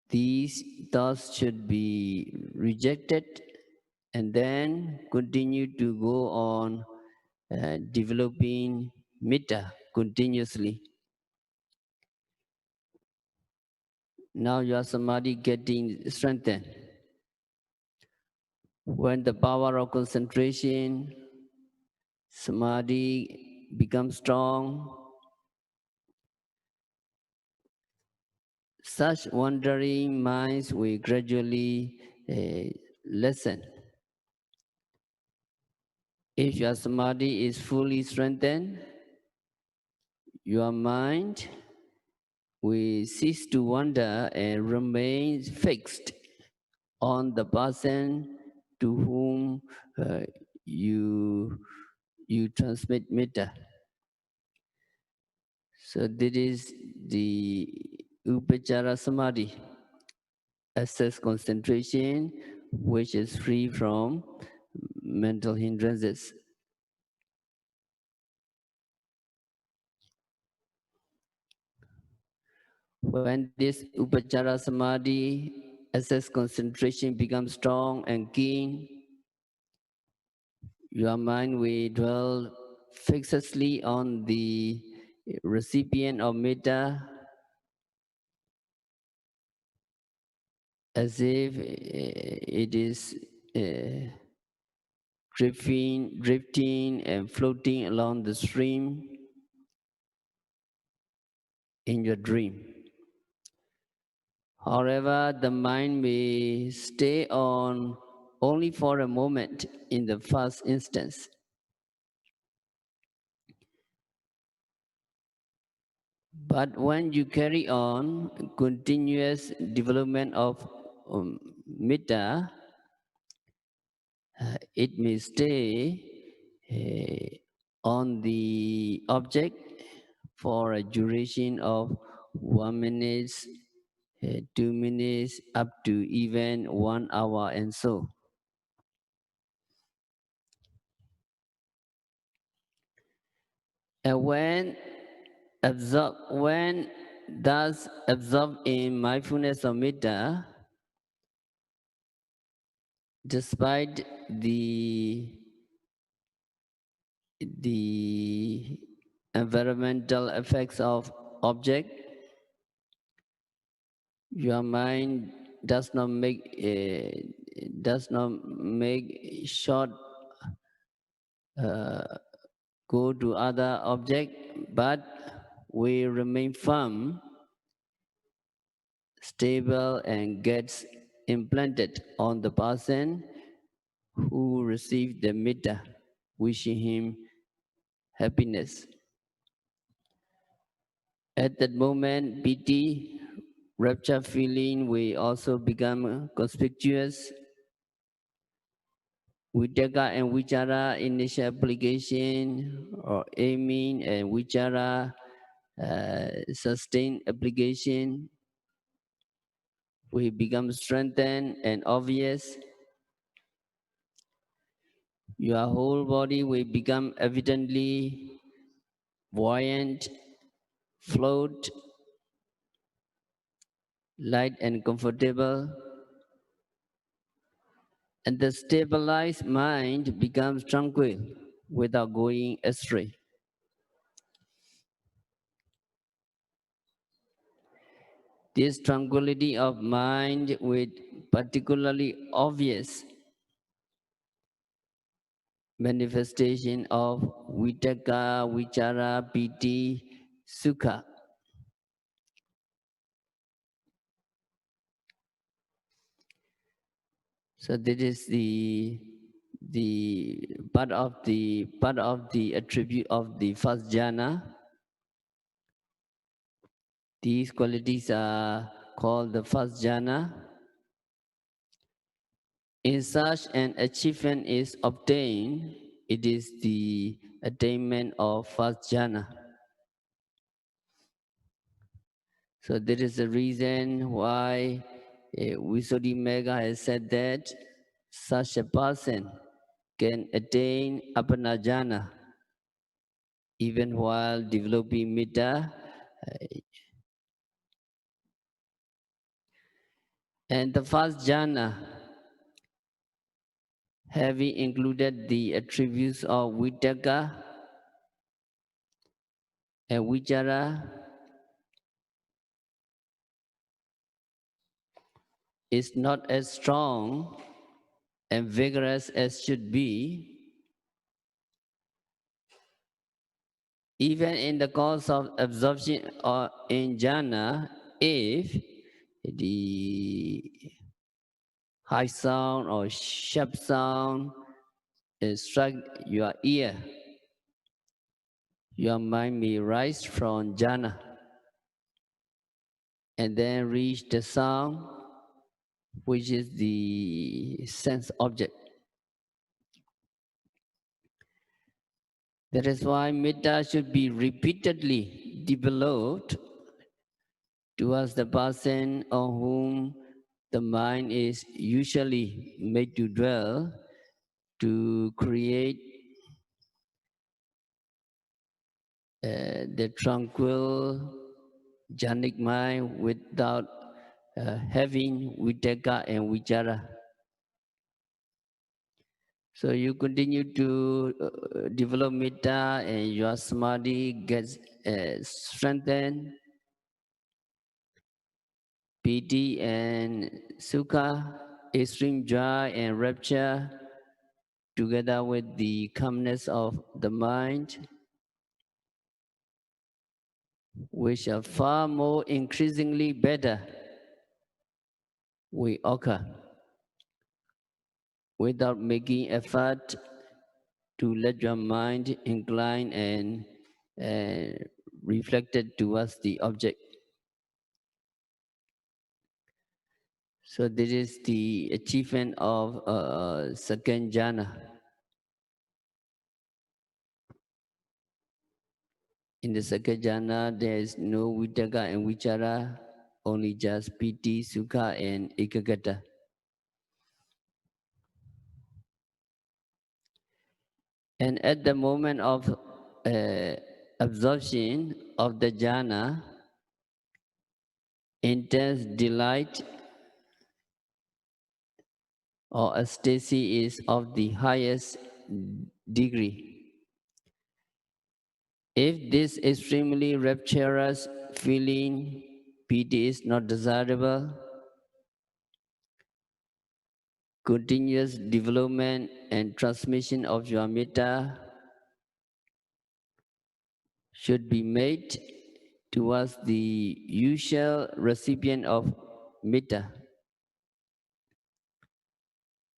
These thoughts should be rejected and then continue to go on developing Metta continuously. Now your samadhi getting strengthened. When the power of concentration, samadhi becomes strong, such wandering minds will gradually lessen. If your samadhi is fully strengthened, your mind will cease to wander and remain fixed on the person to whom you transmit metta. So this is the upachara samadhi, access concentration, which is free from mental hindrances. When this upachara samadhi, access concentration becomes strong and keen, your mind will dwell fixedly on the recipient of metta as if it is drifting and floating along the stream in your dream. However, the mind may stay on only for a moment in the first instance. But when you carry on continuous development of metta, it may stay on the object for a duration of 1 minute, 2 minutes, up to even 1 hour and so. And when thus absorbed in mindfulness of metta, despite the environmental effects of object, your mind does not make short go to other object, but we remain firm, stable, and gets implanted on the person who received the metta, wishing him happiness. At that moment, piti, rapture feeling will also become conspicuous. Vitaka and vichara, initial application, or aiming and vichara, sustained application, will become strengthened and obvious. Your whole body will become evidently buoyant, float, light and comfortable, and the stabilized mind becomes tranquil without going astray. This tranquility of mind with particularly obvious manifestation of vitaka, vichara, piti, sukha. So this is the part of the attribute of the first jhana. These qualities are called the first jhana. In such an achievement is obtained, it is the attainment of first jhana. So there is a reason why Visuddhimagga has said that such a person can attain apana jhana even while developing metta. And the first jhana, having included the attributes of vitakka and vichara, is not as strong and vigorous as should be. Even in the course of absorption or in jhana, if the high sound or sharp sound struck your ear, your mind may rise from jhana and then reach the sound, which is the sense object. That is why metta should be repeatedly developed towards the person on whom the mind is usually made to dwell, to create the tranquil jhanic mind without having vitakka and vichara. So you continue to develop metta and your samadhi gets strengthened. Piti and sukha, extreme joy and rapture, together with the calmness of the mind, which are far more increasingly better, we occur without making effort to let your mind incline and reflected towards the object. So this is the achievement of second jhana. In the second jhana, there is no vitakka and vichara, only just piti, sukha, and ekaggata. And at the moment of absorption of the jhana, intense delight or ecstasy is of the highest degree. If this extremely rapturous feeling, piti, is not desirable, continuous development and transmission of your metta should be made towards the usual recipient of metta.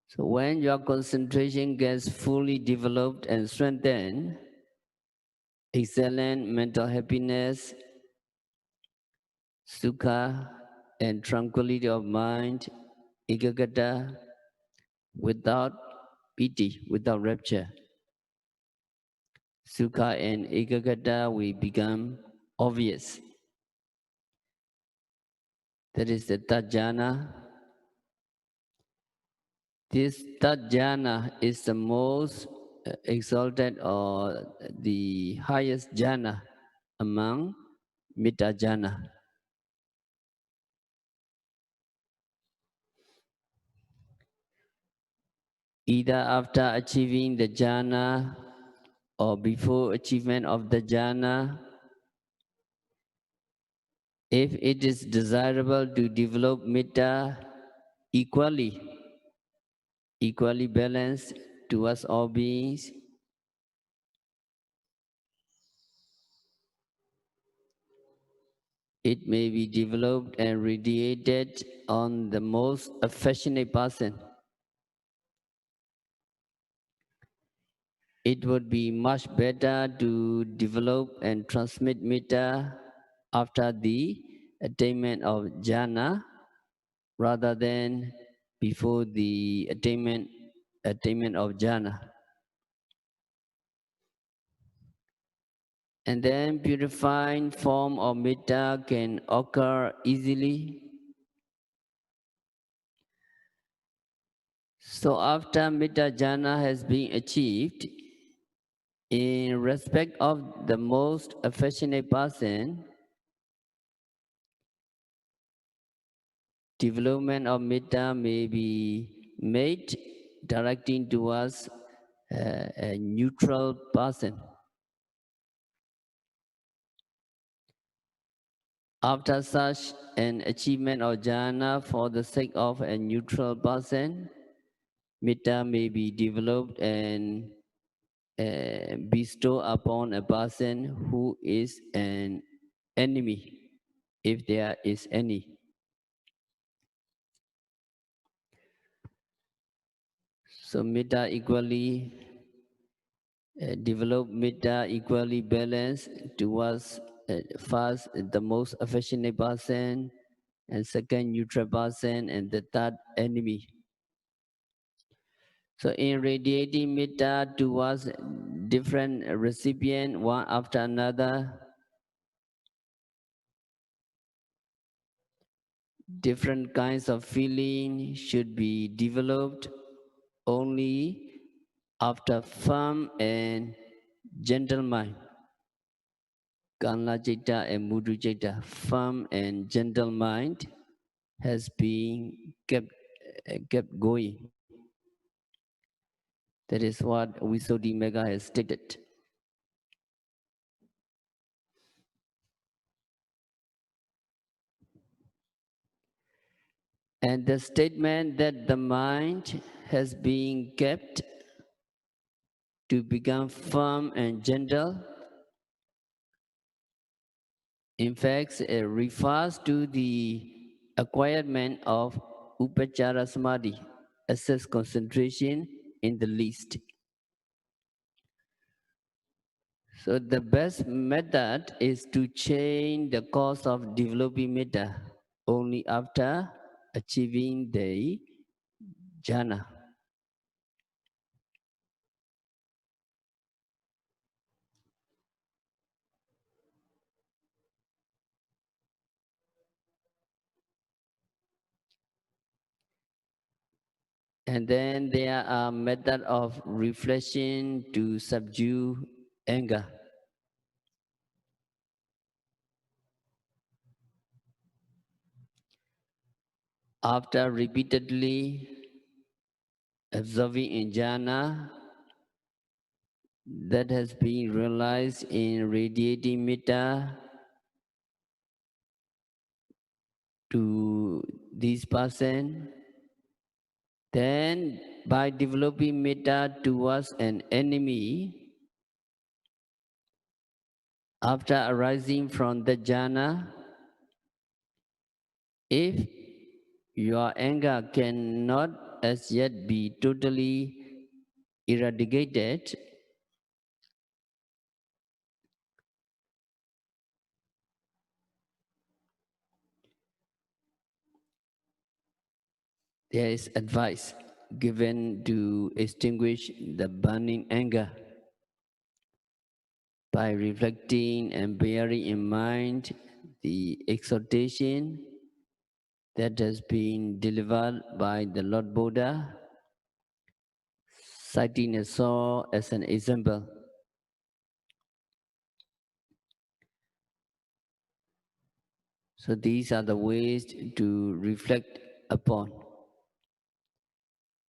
So when your concentration gets fully developed and strengthened, excellent mental happiness, sukha, and tranquility of mind, ekaggata, without piti, without rapture. Sukha and ekaggata will become obvious. That is the third jhana. This third jhana is the most exalted or the highest jhana among metta jhana. Either after achieving the jhana or before achievement of the jhana, if it is desirable to develop metta equally balanced towards all beings, it may be developed and radiated on the most affectionate person. It would be much better to develop and transmit metta after the attainment of jhana rather than before the attainment of jhana. And then purifying form of metta can occur easily. So after metta jhana has been achieved, in respect of the most affectionate person, development of metta may be made directing towards a neutral person. After such an achievement of jhana for the sake of a neutral person, metta may be developed and bestowed upon a person who is an enemy, if there is any. So metta equally develop metta equally balanced towards first the most affectionate person, and second neutral person, and the third enemy. So in radiating metta towards different recipient one after another, different kinds of feeling should be developed only after firm and gentle mind. Kanla Citta and Mudu Citta, firm and gentle mind, has been kept going. That is what Visuddhimagga has stated. And the statement that the mind has been kept to become firm and gentle, in fact, it refers to the acquirement of Upachara Samadhi, assess concentration in the least. So the best method is to change the course of developing metta only after achieving the jhana. And then there are methods of reflection to subdue anger. After repeatedly observing in jhana, that has been realized in radiating metta to this person, then by developing metta towards an enemy, after arising from the jhana, if your anger cannot as yet be totally eradicated, there is advice given to extinguish the burning anger by reflecting and bearing in mind the exhortation that has been delivered by the Lord Buddha, citing a saw as an example. So these are the ways to reflect upon.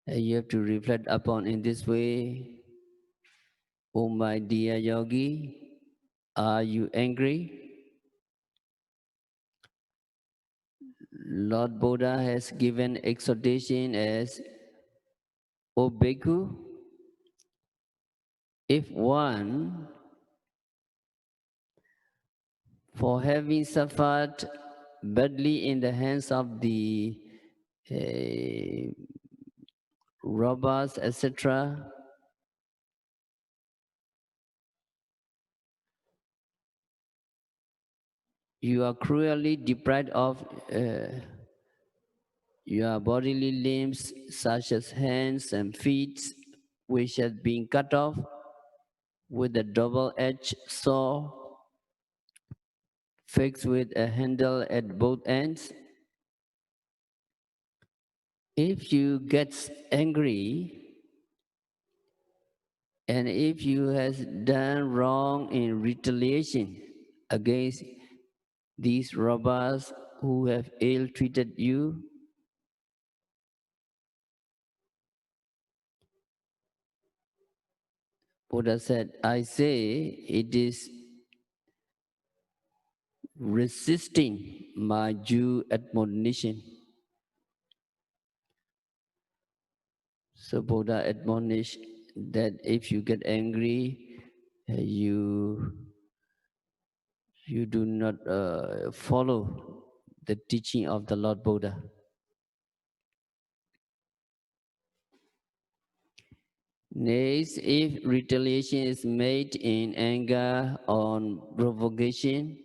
And you have to reflect upon in this way. Oh my dear yogi, are you angry? Lord Buddha has given exhortation as, O Bhikkhu, if one, for having suffered badly in the hands of the robbers, etc., you are cruelly deprived of your bodily limbs, such as hands and feet, which have been cut off with a double-edged saw fixed with a handle at both ends. If you get angry, and if you has done wrong in retaliation against these robbers who have ill-treated you, Buddha said, I say it is resisting my due admonition. So Buddha admonished that if you get angry, you do not follow the teaching of the Lord Buddha. Next, if retaliation is made in anger or provocation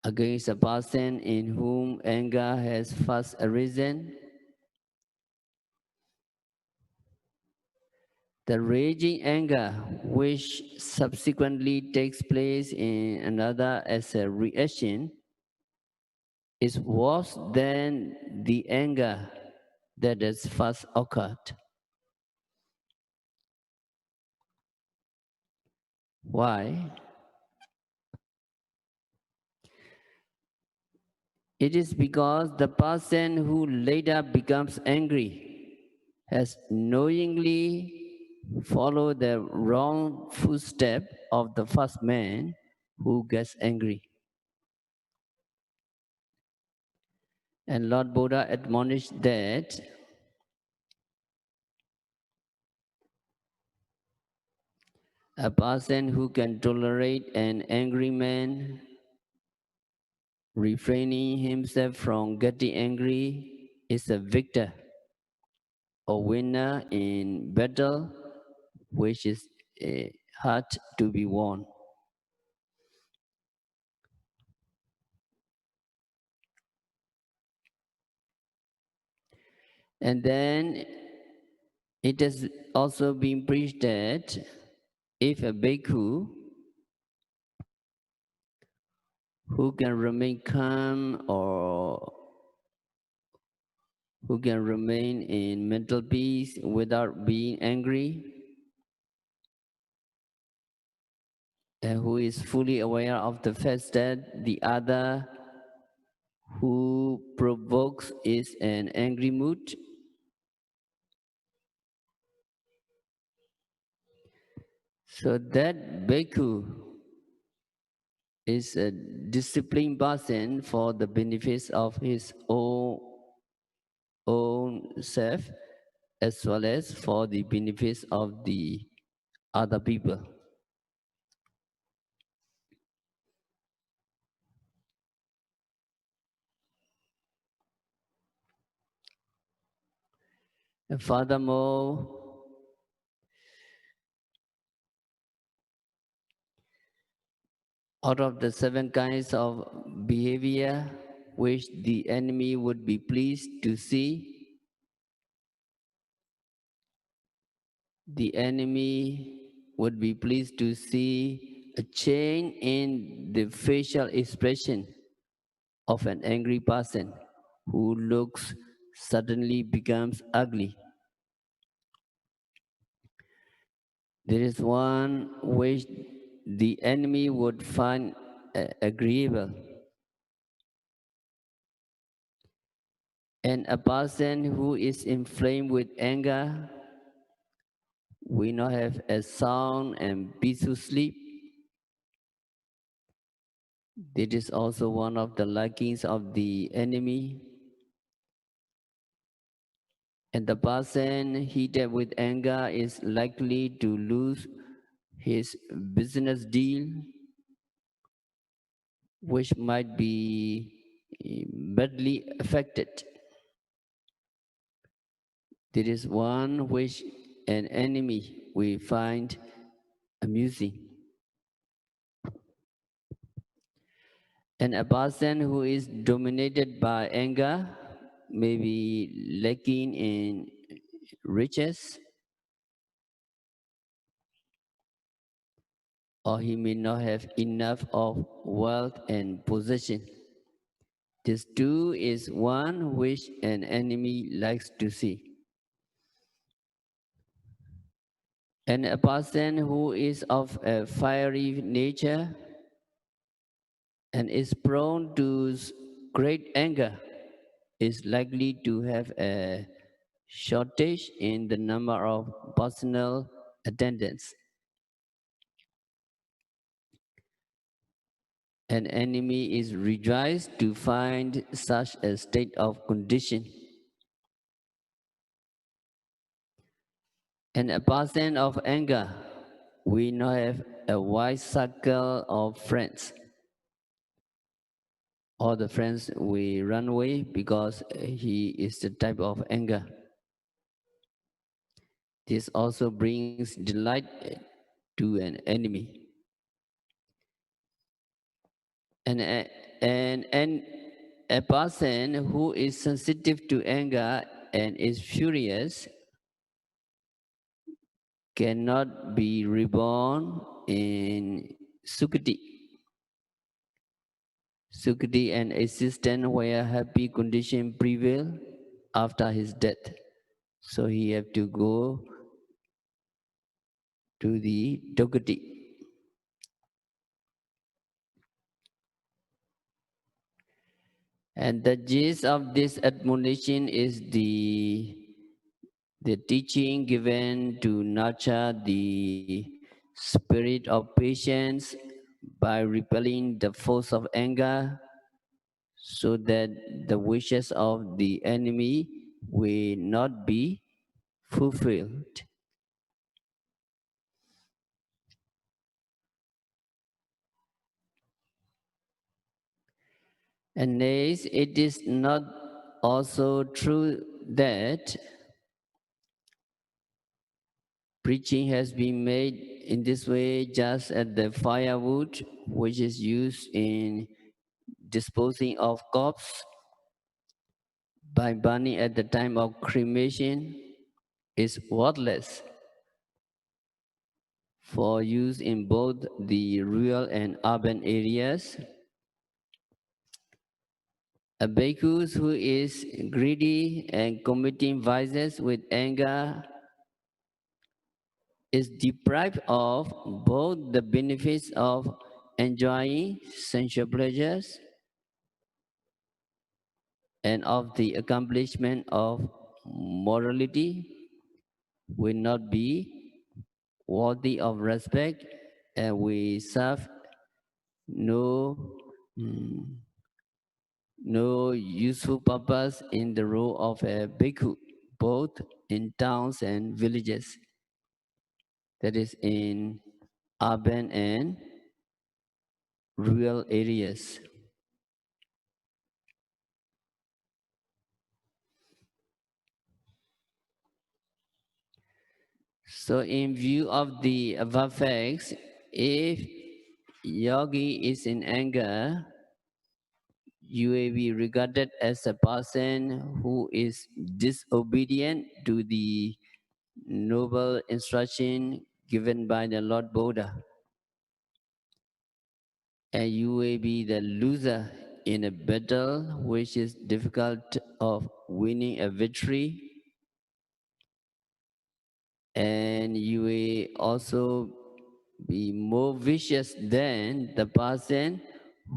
against a person in whom anger has first arisen, the raging anger, which subsequently takes place in another as a reaction, is worse than the anger that has first occurred. Why? It is because the person who later becomes angry has knowingly followed the wrong footstep of the first man who gets angry. And Lord Buddha admonished that a person who can tolerate an angry man, refraining himself from getting angry, is a victor, a winner in battle, which is hard to be won. And then it has also been preached that if a bhikkhu who can remain calm or who can remain in mental peace without being angry, and who is fully aware of the fact that the other who provokes is an angry mood, so that bhikkhu is a disciplined person for the benefits of his own self as well as for the benefits of the other people. And furthermore, out of the 7 kinds of behavior which the enemy would be pleased to see, the enemy would be pleased to see a change in the facial expression of an angry person who looks suddenly becomes ugly. There is one which the enemy would find agreeable. And a person who is inflamed with anger will not have a sound and peaceful sleep. This is also one of the likings of the enemy. And the person heated with anger is likely to lose his business deal, which might be badly affected. There is one which an enemy we find amusing. And a person who is dominated by anger may be lacking in riches, or he may not have enough of wealth and possession. This too is one which an enemy likes to see. And a person who is of a fiery nature and is prone to great anger is likely to have a shortage in the number of personal attendance. An enemy is rejoiced to find such a state of condition. And a person of anger, we now have a wide circle of friends. All the friends we run away because he is the type of anger. This also brings delight to an enemy. And a person who is sensitive to anger and is furious cannot be reborn in Sukati. Sukati, an existence where happy condition prevail after his death. So he have to go to the Dogati. And the gist of this admonition is the teaching given to nurture the spirit of patience by repelling the force of anger so that the wishes of the enemy will not be fulfilled. And next, it is not also true that preaching has been made in this way just as the firewood which is used in disposing of corpse by burning at the time of cremation is worthless for use in both the rural and urban areas. A bhikkhu who is greedy and committing vices with anger is deprived of both the benefits of enjoying sensual pleasures and of the accomplishment of morality, will not be worthy of respect, and we serve no, no useful purpose in the role of a bhikkhu, both in towns and villages, that is in urban and rural areas. So in view of the above facts, if yogi is in anger, you may be regarded as a person who is disobedient to the noble instruction given by the Lord Buddha. And you will be the loser in a battle which is difficult of winning a victory. And you will also be more vicious than the person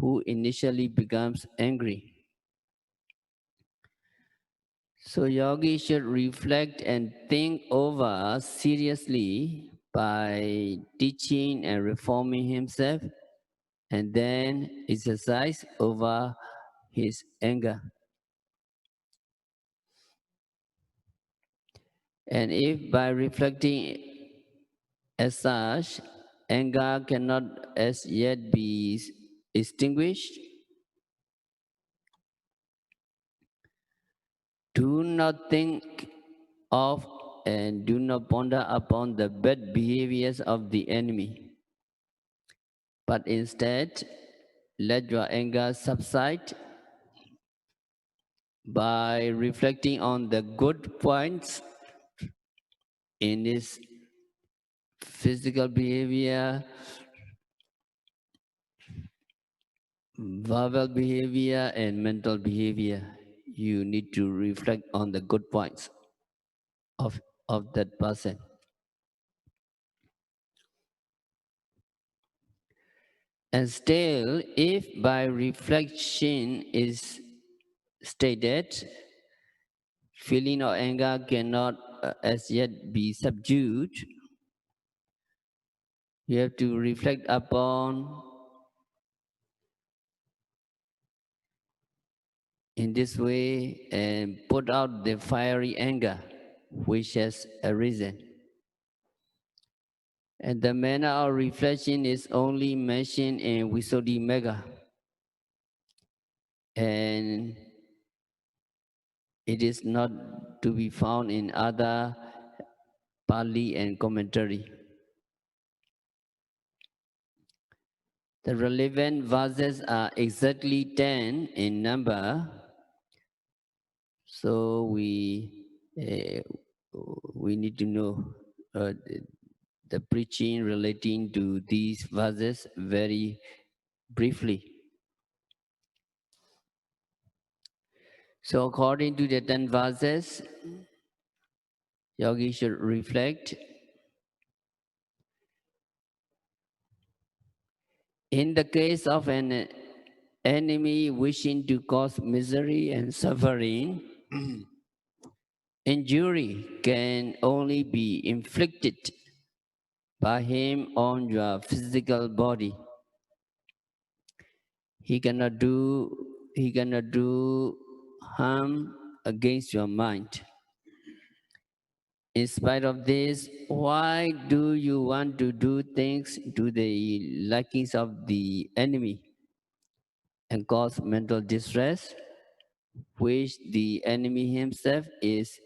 who initially becomes angry. So yogi should reflect and think over seriously by teaching and reforming himself, and then exercise over his anger. And if by reflecting as such, anger cannot as yet be extinguished, do not think of and do not ponder upon the bad behaviors of the enemy, but instead let your anger subside by reflecting on the good points in his physical behavior, verbal behavior, and mental behavior. You need to reflect on the good points of that person. And still, if by reflection is stated, feeling of anger cannot as yet be subdued, You have to reflect upon in this way and put out the fiery anger which has arisen. And the manner of reflection is only mentioned in Visuddhimagga, and it is not to be found in other Pali and commentary. The relevant verses are exactly 10 in number, so we need to know the preaching relating to these verses very briefly. So according to the 10 verses, yogi should reflect. In the case of an enemy wishing to cause misery and suffering, injury can only be inflicted by him on your physical body. He cannot do harm against your mind. In spite of this, why do you want to do things to the likings of the enemy and cause mental distress, which the enemy himself is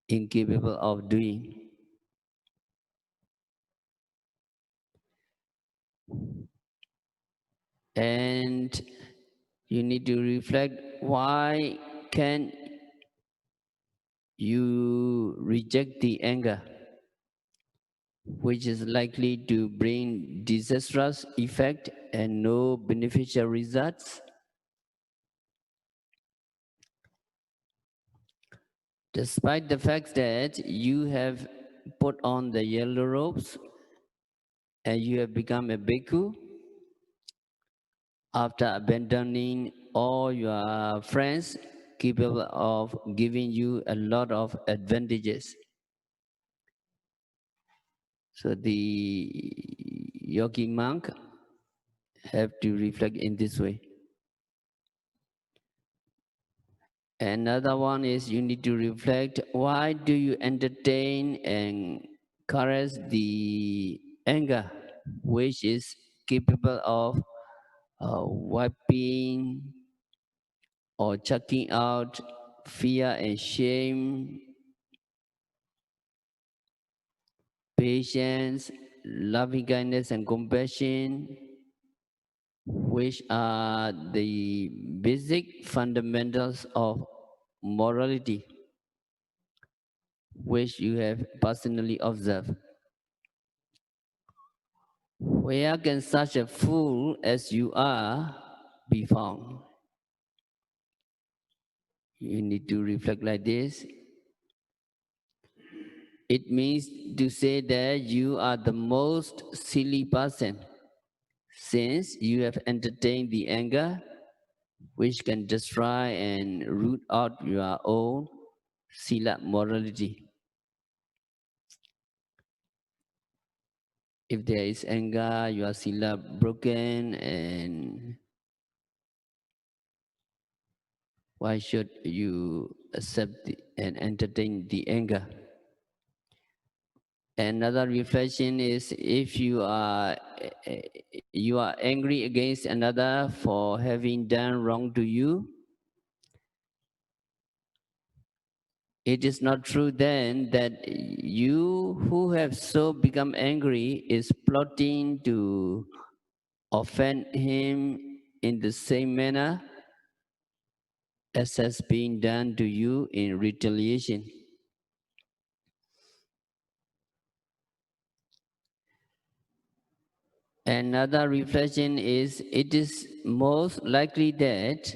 incapable of doing? And you need to reflect, why can you reject the anger, which is likely to bring disastrous effect and no beneficial results? Despite the fact that you have put on the yellow robes and you have become a bhikkhu, after abandoning all your friends capable of giving you a lot of advantages. So the yogi monk have to reflect in this way. Another one is, you need to reflect, why do you entertain and caress the anger which is capable of wiping or chucking out fear and shame, patience, loving kindness and compassion, which are the basic fundamentals of morality, which you have personally observed. Where can such a fool as you are be found? You need to reflect like this. It means to say that you are the most silly person, since you have entertained the anger which can destroy and root out your own sila morality. If there is anger, your sila broken, and why should you accept and entertain the anger? Another reflection is, if you are angry against another for having done wrong to you, it is not true then that you who have so become angry is plotting to offend him in the same manner as has been done to you in retaliation. Another reflection is, it is most likely that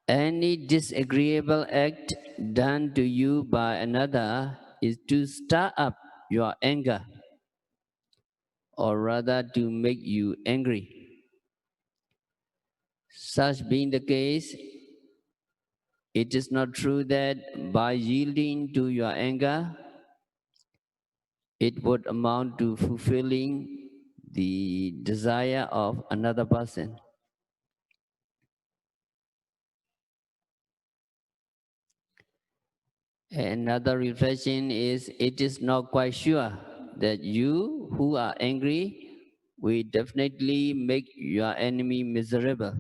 any disagreeable act done to you by another is to stir up your anger, or rather to make you angry. Such being the case, it is not true that by yielding to your anger, it would amount to fulfilling the desire of another person. Another reflection is it is not quite sure that you who are angry will definitely make your enemy miserable.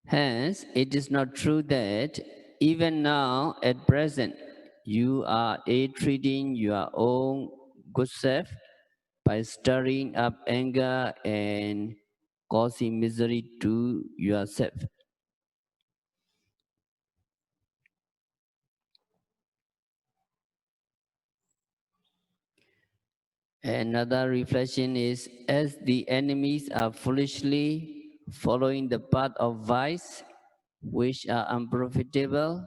Hence, it is not true that even now, at present, you are treating your own good self by stirring up anger and causing misery to yourself. Another reflection is as the enemies are foolishly following the path of vice, which are unprofitable,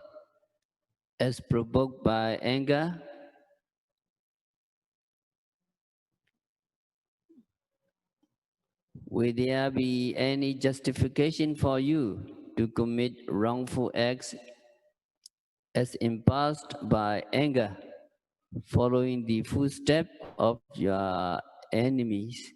as provoked by anger, will there be any justification for you to commit wrongful acts as impulsed by anger, following the footstep of your enemies?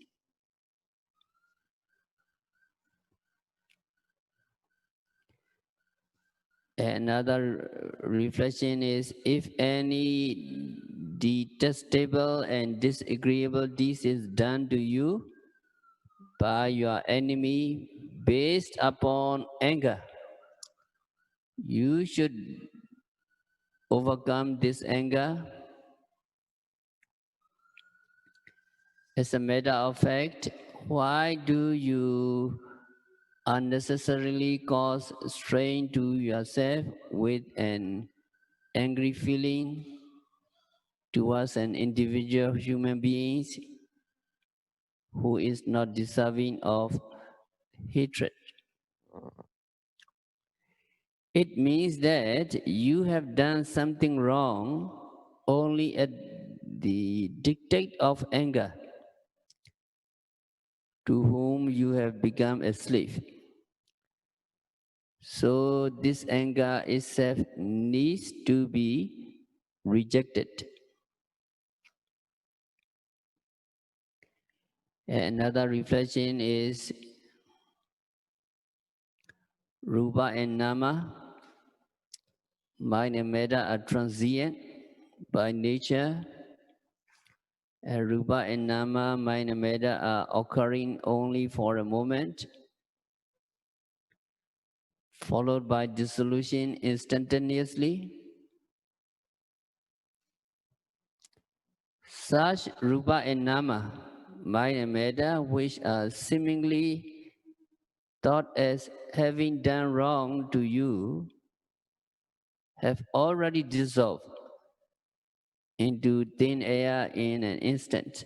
Another reflection is if any detestable and disagreeable deed is done to you by your enemy based upon anger, you should overcome this anger. As a matter of fact, why do you unnecessarily cause strain to yourself with an angry feeling towards an individual human being who is not deserving of hatred? It means that you have done something wrong only at the dictate of anger, to whom you have become a slave. So this anger itself needs to be rejected. Another reflection is Rupa and Nama, mind and Metta are transient by nature, and Rupa and Nama, mind and Metta are occurring only for a moment, followed by dissolution instantaneously. Such Rupa and Nama, mind and Metta, which are seemingly thought as having done wrong to you, have already dissolved into thin air in an instant.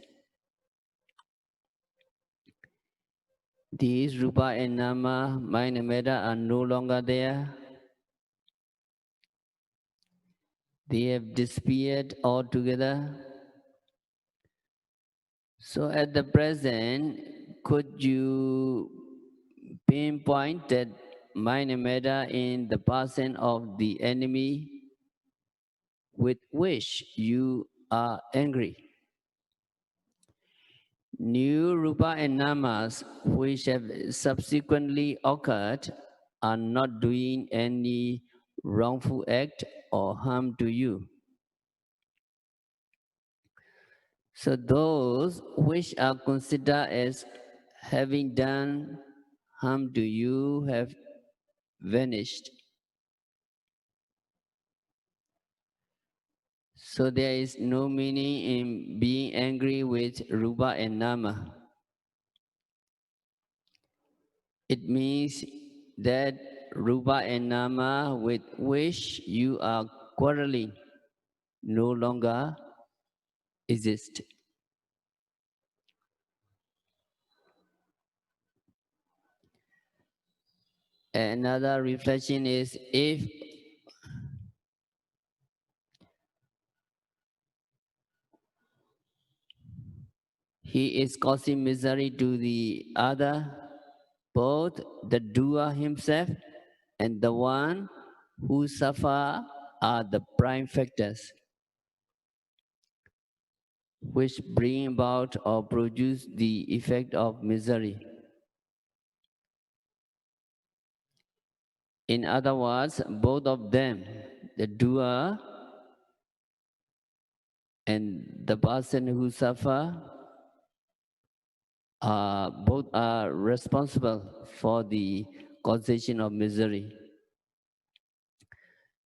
These Rupa and Nama, mind and Metta, are no longer there. They have disappeared altogether. So at the present, could you pinpoint that mind and Metta in the person of the enemy with which you are angry? New Rupa and Namas which have subsequently occurred are not doing any wrongful act or harm to you. So those which are considered as having done harm to you have vanished. So there is no meaning in being angry with Rupa and Nama. It means that Rupa and Nama with which you are quarreling no longer exist. Another reflection is if he is causing misery to the other, both the doer himself and the one who suffer are the prime factors. which bring about or produce the effect of misery. In other words, both of them, the doer and the person who suffer, both are responsible for the causation of misery.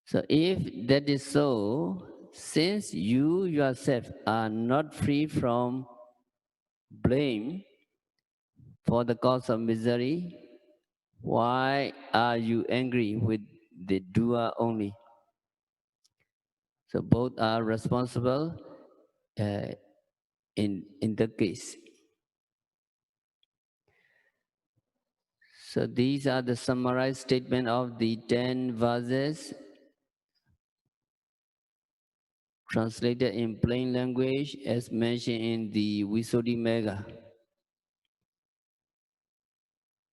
So if that is so, since you yourself are not free from blame for the cause of misery, why are you angry with the doer only? So both are responsible uh, in the case. So these are the summarized statement of the 10 verses translated in plain language as mentioned in the Visuddhimagga.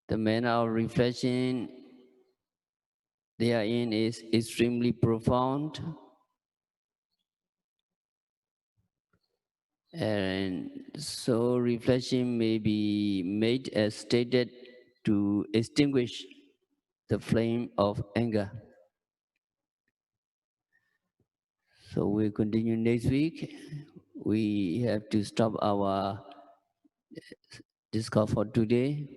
The manner of reflection therein is extremely profound, and so reflection may be made as stated to extinguish the flame of anger. So we'll continue next week. We have to stop our discourse for today.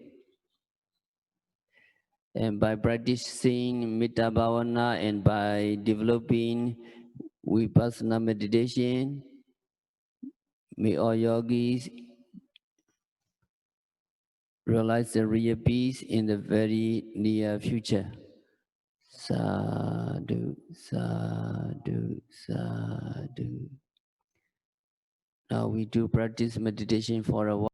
And by practicing Metta Bhavana and by developing Vipassana meditation, may all yogis realize the real peace in the very near future. Sadhu, sadhu, sadhu. Now we do practice meditation for a while.